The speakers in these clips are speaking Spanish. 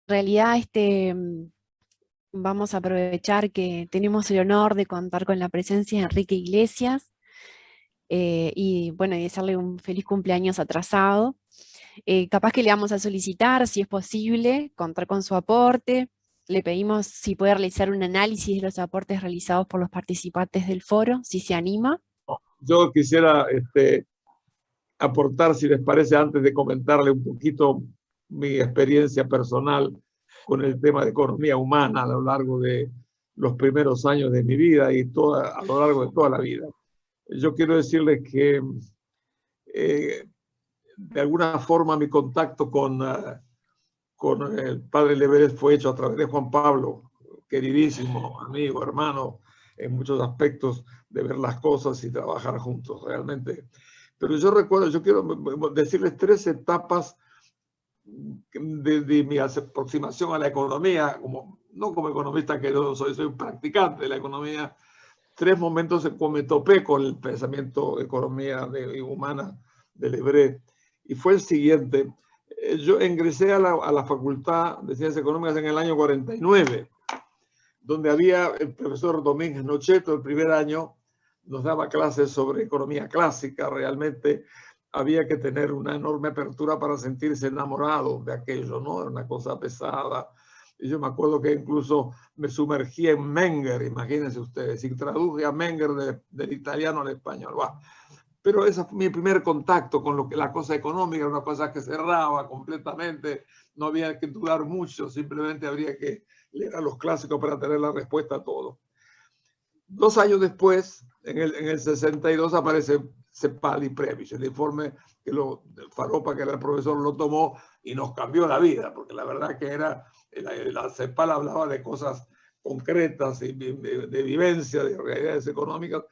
realidad, vamos a aprovechar que tenemos el honor de contar con la presencia de Enrique Iglesias, y bueno, y desearle un feliz cumpleaños atrasado. Capaz que le vamos a solicitar, si es posible, contar con su aporte. Le pedimos si puede realizar un análisis de los aportes realizados por los participantes del foro, si se anima. Yo quisiera aportar, si les parece, antes de comentarle un poquito mi experiencia personal con el tema de economía humana a lo largo de los primeros años de mi vida y a lo largo de toda la vida. Yo quiero decirles que de alguna forma mi contacto con el padre Leverett fue hecho a través de Juan Pablo, queridísimo amigo, hermano, en muchos aspectos de ver las cosas y trabajar juntos realmente. Pero yo recuerdo, yo quiero decirles 3 etapas de mi aproximación a la economía, no como economista que no soy un practicante de la economía, 3 momentos en que me topé con el pensamiento de economía humana de Leverett. Y fue el siguiente. Yo ingresé a la Facultad de Ciencias Económicas en el año 49, donde había el profesor Domínguez Nocheto. El primer año nos daba clases sobre economía clásica. Realmente había que tener una enorme apertura para sentirse enamorado de aquello, ¿no? Era una cosa pesada. Y yo me acuerdo que incluso me sumergí en Menger, imagínense ustedes, y traduje a Menger del italiano al español. ¡Wow! Pero ese fue mi primer contacto con la cosa económica, una cosa que cerraba completamente, no había que dudar mucho, simplemente habría que leer a los clásicos para tener la respuesta a todo. 2 años después, en el 62, aparece CEPAL y Previs, el informe que Faropa, que era el profesor, lo tomó y nos cambió la vida, porque la verdad que la CEPAL hablaba de cosas concretas, de vivencia, de realidades económicas,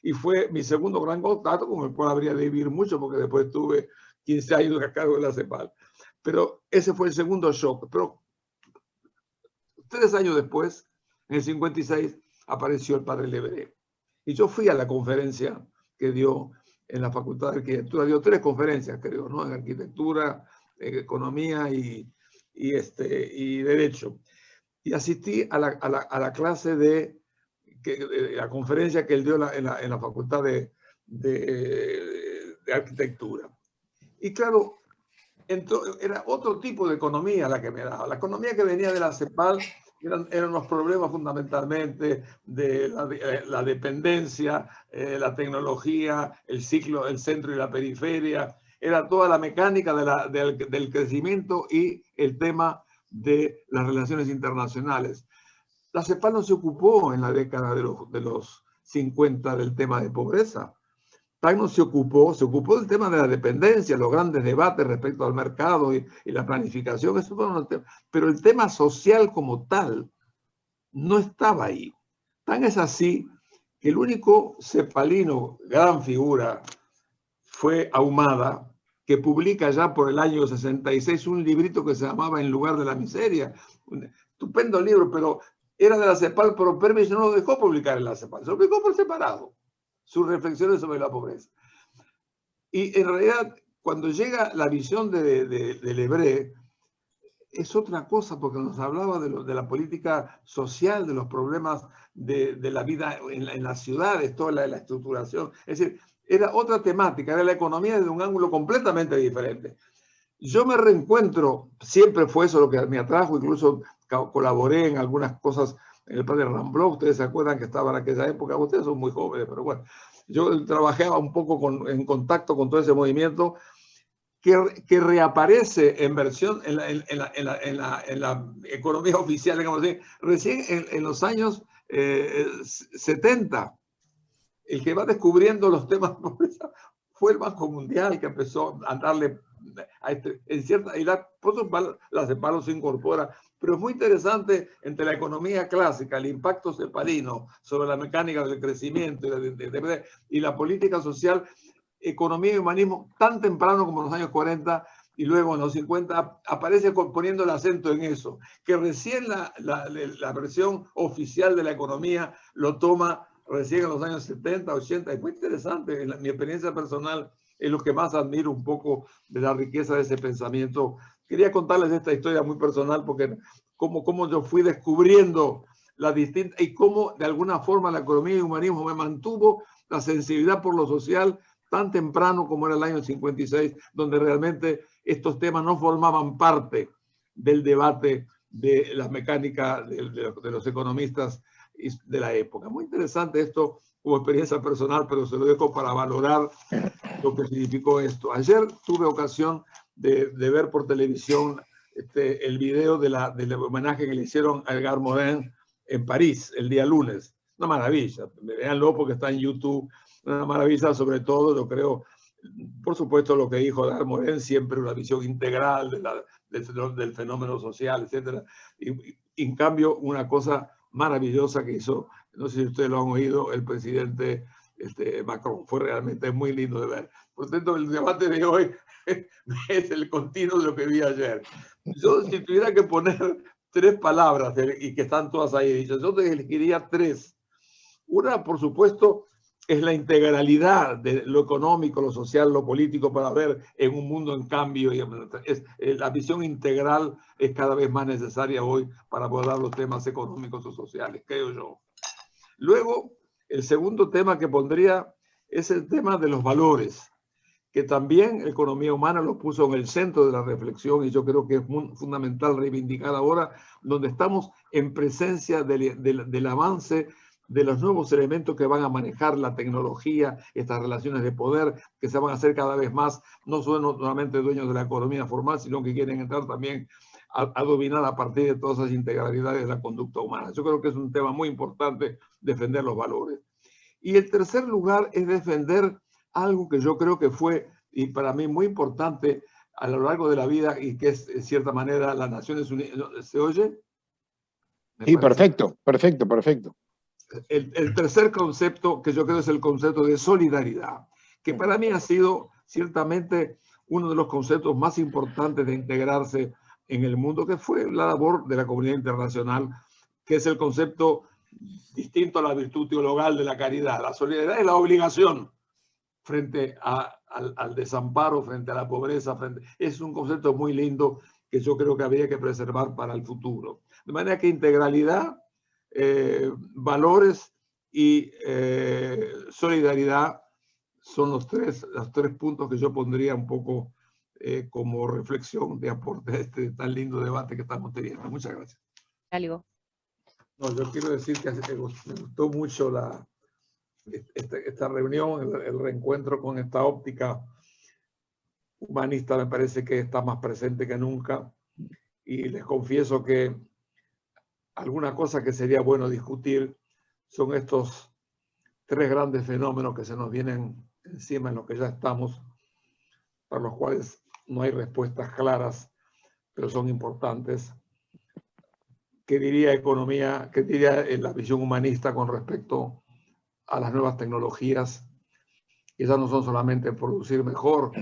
y fue mi segundo gran contacto, con el cual habría de vivir mucho, porque después tuve 15 años a cargo de la CEPAL. Pero ese fue el segundo shock. Pero 3 años después, en el 56, apareció el padre Leverett. Y yo fui a la conferencia que dio en la Facultad de Arquitectura. Dio 3 conferencias, creo, ¿no? En arquitectura, en economía y derecho. Y asistí a la clase de la conferencia que él dio en la Facultad de Arquitectura. Y claro, era otro tipo de economía la que me daba. La economía que venía de la CEPAL eran los problemas fundamentalmente de la dependencia, la tecnología, el ciclo, el centro y la periferia. Era toda la mecánica del crecimiento y el tema de las relaciones internacionales. La CEPAL no se ocupó en la década de los 50 del tema de pobreza. Tacno se ocupó del tema de la dependencia, los grandes debates respecto al mercado y la planificación, eso fueron los temas. Pero el tema social como tal no estaba ahí. Tan es así que el único cepalino, gran figura, fue Ahumada, que publica ya por el año 66 un librito que se llamaba En lugar de la miseria. Un estupendo libro, pero era de la CEPAL, pero Permis no lo dejó publicar en la CEPAL, se lo publicó por separado. Sus reflexiones sobre la pobreza. Y en realidad, cuando llega la visión de Leverett, es otra cosa, porque nos hablaba de la política social, de los problemas de la vida en las ciudades, toda la estructuración. Es decir, era otra temática, era la economía desde un ángulo completamente diferente. Yo me reencuentro, siempre fue eso lo que me atrajo, incluso colaboré en algunas cosas en el padre Rambló. Ustedes se acuerdan que estaba en aquella época, ustedes son muy jóvenes, pero bueno, yo trabajaba un poco en contacto con todo ese movimiento que reaparece en versión en la economía oficial, digamos así, recién en los años 70. El que va descubriendo los temas de pobreza fue el Banco Mundial, que empezó a darle en cierta, y por eso la CEPAL se incorpora. Pero es muy interesante entre la economía clásica, el impacto cepalino sobre la mecánica del crecimiento y la política social, economía y humanismo, tan temprano como en los años 40, y luego en los 50 aparece poniendo el acento en eso, que recién la versión oficial de la economía lo toma recién en los años 70, 80. Es muy interesante. En mi experiencia personal es lo que más admiro un poco de la riqueza de ese pensamiento quería contarles esta historia muy personal porque cómo yo fui descubriendo las distintas y cómo de alguna forma la economía y el humanismo me mantuvo la sensibilidad por lo social tan temprano como era el año 56, donde realmente estos temas no formaban parte del debate de la mecánica de los economistas de la época. Muy interesante esto como experiencia personal, pero se lo dejo para valorar lo que significó esto. Ayer tuve ocasión de ver por televisión el video del homenaje que le hicieron a Edgar Morin en París el día lunes. Una maravilla, véanlo porque está en YouTube, una maravilla sobre todo, yo creo, por supuesto lo que dijo Edgar Morin, siempre una visión integral del fenómeno social, etc. Y en cambio, una cosa maravillosa que hizo, no sé si ustedes lo han oído, el presidente Macron, fue realmente muy lindo de ver. Por tanto, el debate de hoy es el continuo de lo que vi ayer. Yo, si tuviera que poner 3 palabras, y que están todas ahí dichas, yo te elegiría 3. Una, por supuesto, es la integralidad de lo económico, lo social, lo político, para ver en un mundo en cambio. La visión integral es cada vez más necesaria hoy para abordar los temas económicos o sociales, creo yo. Luego, el segundo tema que pondría es el tema de los valores, que también economía humana lo puso en el centro de la reflexión, y yo creo que es fundamental reivindicar ahora, donde estamos en presencia del avance de los nuevos elementos que van a manejar la tecnología, estas relaciones de poder que se van a hacer cada vez más, no solamente dueños de la economía formal, sino que quieren entrar también a dominar a partir de todas esas integralidades de la conducta humana. Yo creo que es un tema muy importante defender los valores. Y el tercer lugar es defender algo que yo creo que fue, y para mí muy importante a lo largo de la vida, y que es, en cierta manera, las Naciones Unidas. ¿Se oye? Sí, perfecto, perfecto, perfecto. El tercer concepto que yo creo es el concepto de solidaridad, que para mí ha sido ciertamente uno de los conceptos más importantes de integrarse en el mundo, que fue la labor de la comunidad internacional, que es el concepto distinto a la virtud teologal de la caridad. La solidaridad es la obligación frente al desamparo, frente a la pobreza. Es un concepto muy lindo que yo creo que habría que preservar para el futuro. De manera que integralidad, valores y solidaridad son los tres puntos que yo pondría un poco como reflexión de aporte a este tan lindo debate que estamos teniendo. Muchas gracias. Algo. No, yo quiero decir que me gustó mucho esta reunión, el reencuentro con esta óptica humanista. Me parece que está más presente que nunca, y les confieso que alguna cosa que sería bueno discutir son estos 3 grandes fenómenos que se nos vienen encima, en los que ya estamos, para los cuales no hay respuestas claras, pero son importantes. ¿Qué diría economía, qué diría la visión humanista con respecto a las nuevas tecnologías? Que ya no son solamente producir mejor,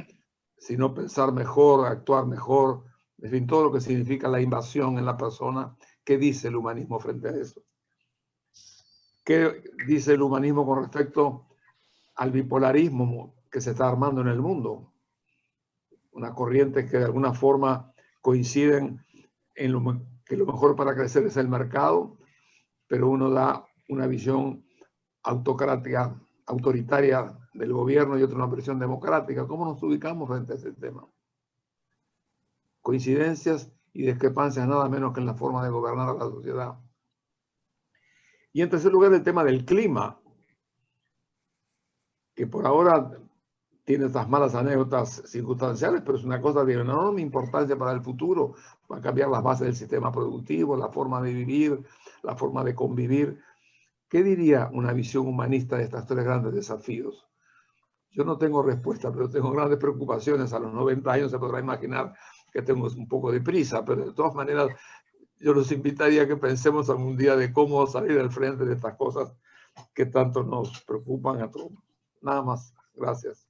sino pensar mejor, actuar mejor, en fin, todo lo que significa la invasión en la persona. ¿Qué dice el humanismo frente a eso? ¿Qué dice el humanismo con respecto al bipolarismo que se está armando en el mundo? Unas corrientes que de alguna forma coinciden en que lo mejor para crecer es el mercado, pero uno da una visión autocrática, autoritaria del gobierno, y otra una versión democrática. ¿Cómo nos ubicamos frente a ese tema? Coincidencias y discrepancias nada menos que en la forma de gobernar a la sociedad. Y en tercer lugar, el tema del clima, que por ahora tiene estas malas anécdotas circunstanciales, pero es una cosa de enorme importancia para el futuro. Va a cambiar las bases del sistema productivo, la forma de vivir, la forma de convivir. ¿Qué diría una visión humanista de estos 3 grandes desafíos? Yo no tengo respuesta, pero tengo grandes preocupaciones. A los 90 años se podrá imaginar que tengo un poco de prisa, pero de todas maneras yo los invitaría a que pensemos algún día de cómo salir al frente de estas cosas que tanto nos preocupan a todos. Nada más. Gracias.